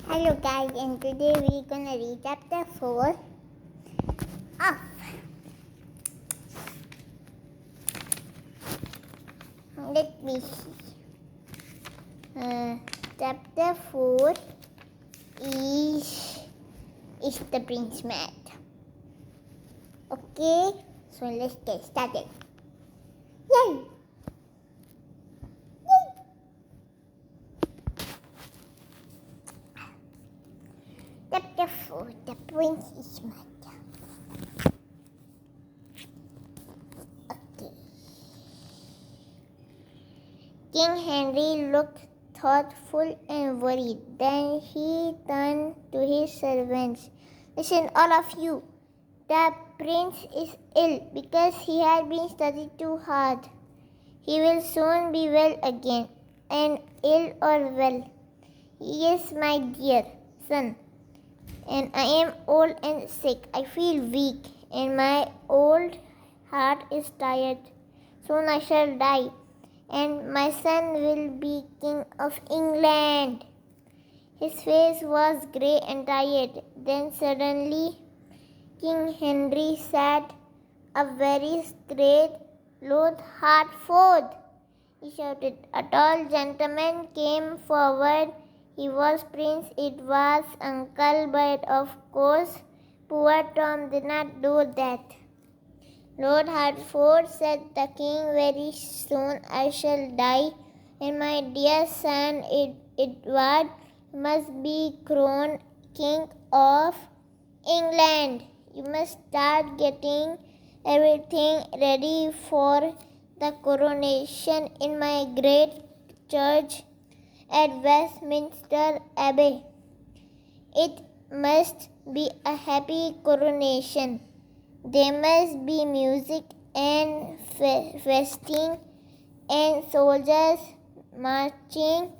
Hello guys, and today we're gonna read chapter 4 of let me see. Chapter 4 is the prince mad. Okay, so let's get started. Yay! Chapter 4, the prince is mad. Okay. King Henry looked thoughtful and worried. Then he turned to his servants. Listen, all of you. The prince is ill because he had been studying too hard. He will soon be well again, and ill or well. He is my dear son, and I am old and sick. I feel weak, and my old heart is tired. Soon I shall die, and my son will be king of England. His face was grey and tired. Then suddenly King Henry sat up very straight. Lord Hertford, he shouted. A tall gentleman came forward. He was Prince Edward's uncle, but of course poor Tom did not do that. Lord Hertford, said the king, very soon I shall die, and my dear son Edward must be crowned king of England. You must start getting everything ready for the coronation in my great church at Westminster Abbey. It must be a happy coronation. There must be music and feasting and soldiers marching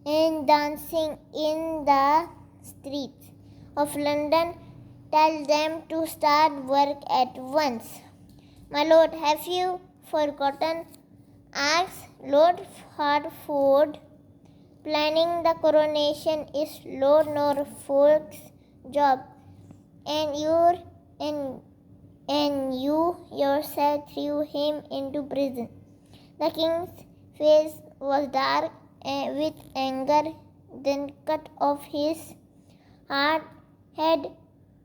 and dancing in the streets of London. Tell them to start work at once. My lord, have you forgotten? Asked Lord Hertford. Planning the coronation is Lord Norfolk's job, and you yourself threw him into prison. The king's face was dark with anger, then cut off his head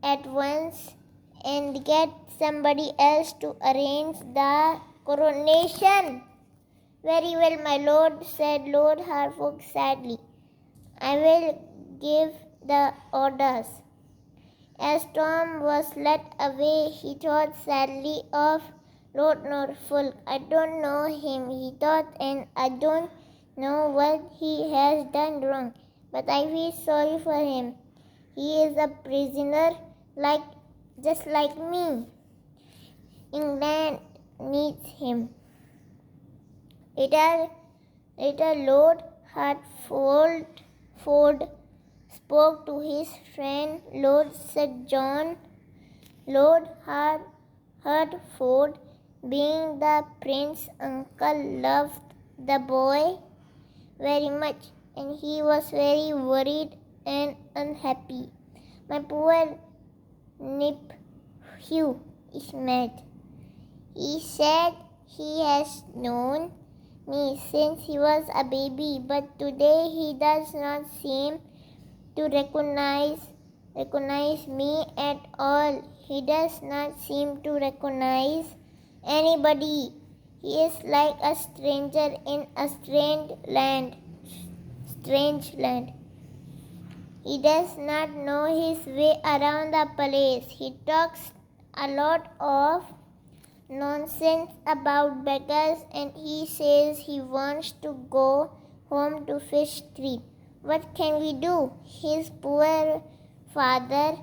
at once and get somebody else to arrange the coronation. Very well, my lord, said Lord Hertford sadly. I will give the orders. As Tom was led away, he thought sadly of Lord Norfolk. I don't know him, he thought, and I don't know what he has done wrong, but I feel sorry for him. He is a prisoner just like me. England needs him. Later Lord Hertford spoke to his friend Lord Sir John. Lord Hertford, being the prince's uncle, loved the boy very much, and he was very worried and unhappy. My poor nephew is mad. He said he has known me since he was a baby, but today he does not seem to recognize me at all. He does not seem to recognize anybody. He is like a stranger in a strange land. He does not know his way around the palace. He talks a lot of nonsense about beggars, and he says he wants to go home to Fish Street. What can we do? His poor father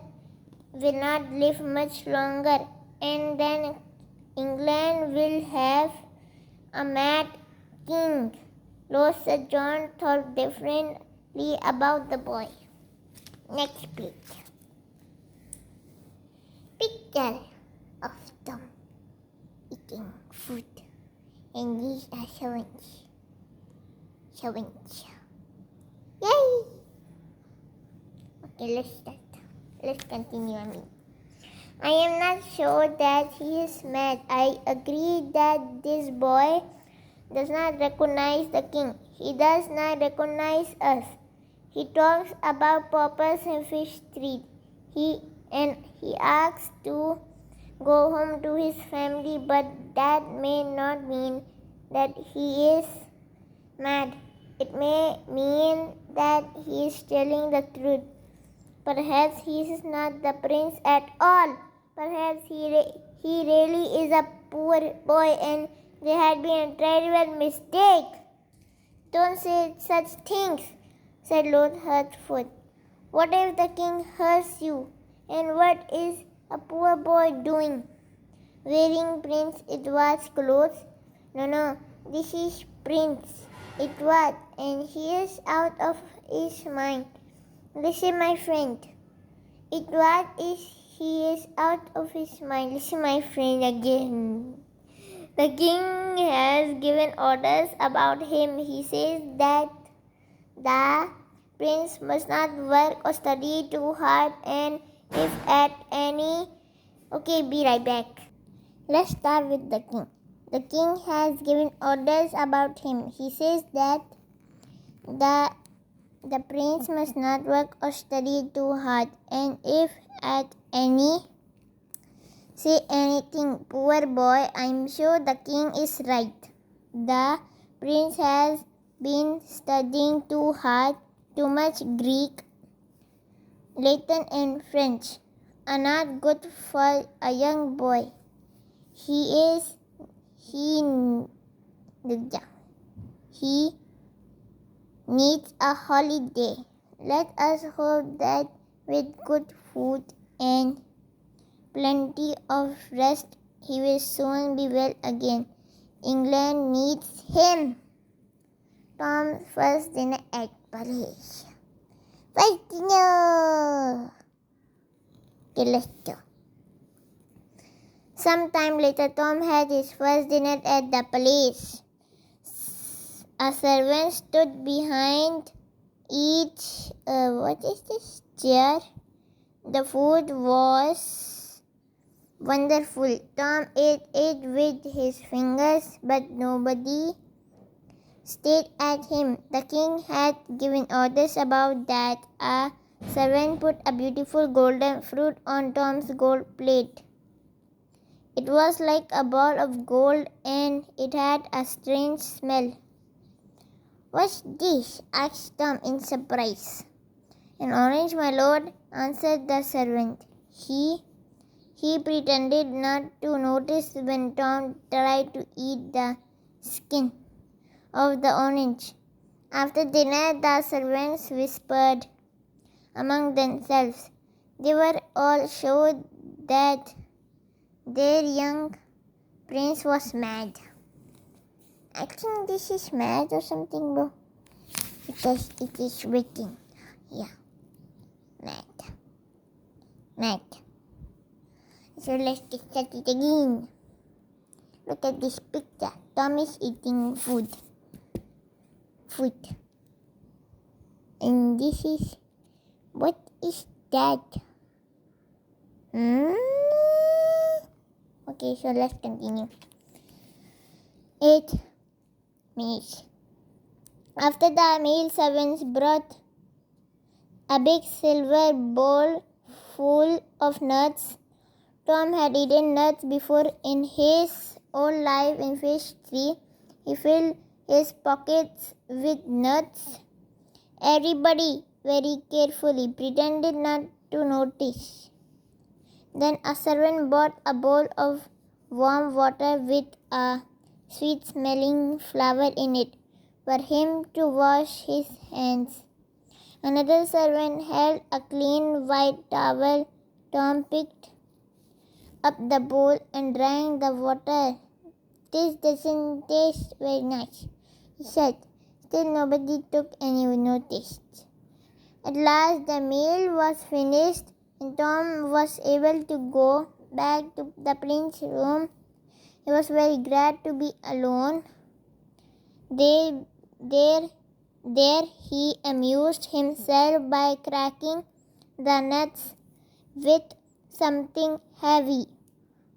will not live much longer, and then England will have a mad king. Lord Sir John thought differently about the boy. Next page. Picture of Tom eating food, and these are shavings. Yay! Okay, let's start. Let's continue. I am not sure that he is mad. I agree that this boy does not recognize the king. He does not recognize us. He talks about purpose and fish street. He asks to go home to his family, but that may not mean that he is mad. It may mean that he is telling the truth. Perhaps he is not the prince at all. Perhaps he really is a poor boy and there had been a terrible mistake. Don't say such things, said Lord Hertford. What if the king hurts you? And what is a poor boy doing? Wearing Prince Edward's clothes? No, this is Prince Edward and he is out of his mind. Listen, my friend. He is out of his mind. Listen, my friend, again. The king has given orders about him. He says that the prince must not work or study too hard, and if at any... Okay, be right back. Let's start with the king. The king has given orders about him. He says that the prince must not work or study too hard, and if at any say anything, poor boy, I'm sure the king is right. The prince has been studying too hard, too much Greek, Latin and French are not good for a young boy. He needs a holiday. Let us hope that with good food and plenty of rest, he will soon be well again. England needs him. Tom's first dinner at Paris. First dinner! Okay, let's go. Sometime later, Tom had his first dinner at the palace. A servant stood behind each chair. The food was wonderful. Tom ate it with his fingers, but nobody stared at him. The king had given orders about that. A servant put a beautiful golden fruit on Tom's gold plate. It was like a ball of gold and it had a strange smell. What's this? Asked Tom in surprise. An orange, my lord, answered the servant. He pretended not to notice when Tom tried to eat the skin of the orange. After dinner, the servants whispered among themselves. They were all sure that their young prince was mad. I think this is mad or something, bro. Because it is written. Yeah. Mad. So let's get started again. Look at this picture. Tom is eating food. And this is... What is that? Okay, so let's continue. 8 minutes. After the meal, servants brought a big silver bowl full of nuts. Tom had eaten nuts before in his own life in fish tree. He filled his pockets with nuts. Everybody very carefully pretended not to notice. Then a servant brought a bowl of warm water with a sweet-smelling flower in it for him to wash his hands. Another servant held a clean white towel. Tom picked up the bowl and drank the water. This doesn't taste very nice, he said. Still nobody took any notice. At last the meal was finished and Tom was able to go back to the prince's room. He was very glad to be alone. There he amused himself by cracking the nuts with something heavy.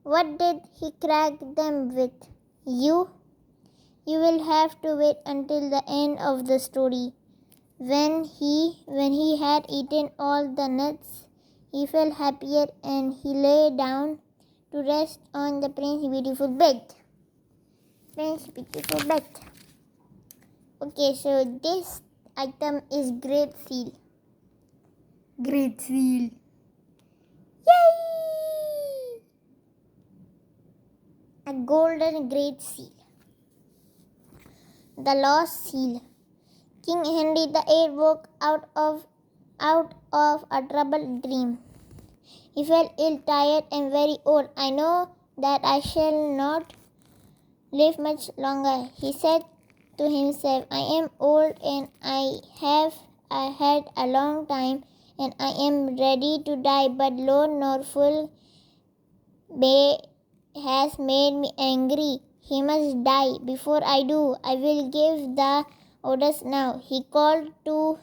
What did he crack them with? You will have to wait until the end of the story. When he had eaten all the nuts, he felt happier and he lay down to rest on the prince's beautiful bed. Okay, so this item is great seal. Great seal. Yay! A golden great seal. The lost seal. King Henry VIII woke out of a troubled dream. He felt ill, tired, and very old. I know that I shall not live much longer, he said to himself. I am old and I have had a long time and I am ready to die, but Lord Norfolk has made me angry. He must die. Before I do, I will give the orders now. He called to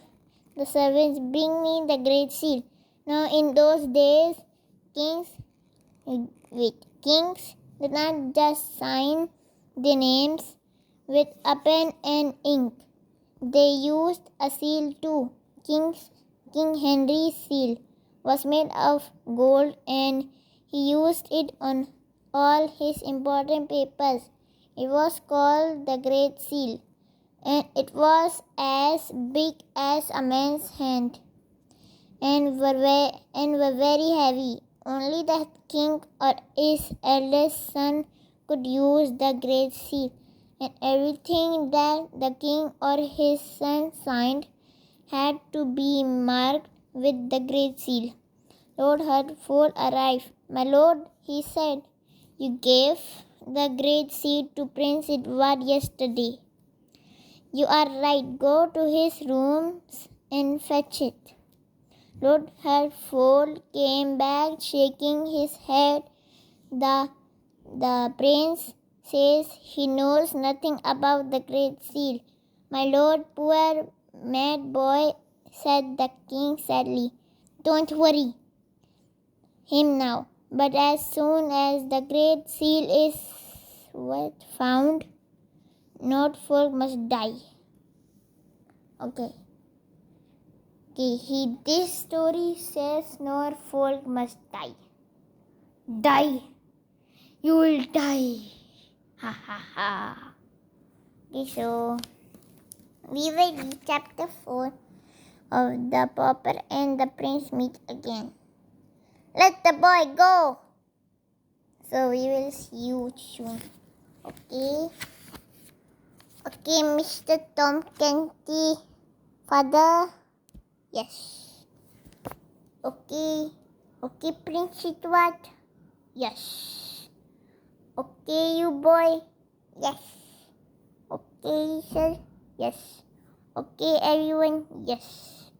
the servants, bring me the great seal. Now in those days, kings did not just sign their names with a pen and ink. They used a seal too. King Henry's seal was made of gold and he used it on all his important papers. It was called the Great Seal, and it was as big as a man's hand and were very heavy. Only the king or his eldest son could use the Great Seal, and everything that the king or his son signed had to be marked with the Great Seal. Lord Hertford arrived. My lord, he said, you gave the Great Seal to Prince Edward yesterday. You are right. Go to his rooms and fetch it. Lord Hertford came back shaking his head. The prince says he knows nothing about the Great Seal. My lord, poor mad boy, said the king sadly. Don't worry him now, but as soon as the Great Seal is found, Norfolk must die. Okay, this story says Norfolk must die. Die. You will die. Ha ha ha. Okay, so we will read chapter 4 of The Pauper and the Prince Meet Again. Let the boy go. So we will see you soon. Okay. Okay, Mr. Tom Kenty. Father. Yes. Okay. Okay, Prince Edward. Yes. Okay, you boy. Yes. Okay, sir. Yes. Okay, everyone. Yes.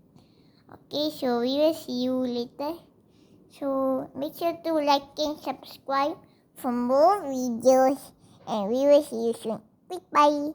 Okay, so we will see you later. So make sure to like and subscribe for more videos, and we will see you soon. Goodbye.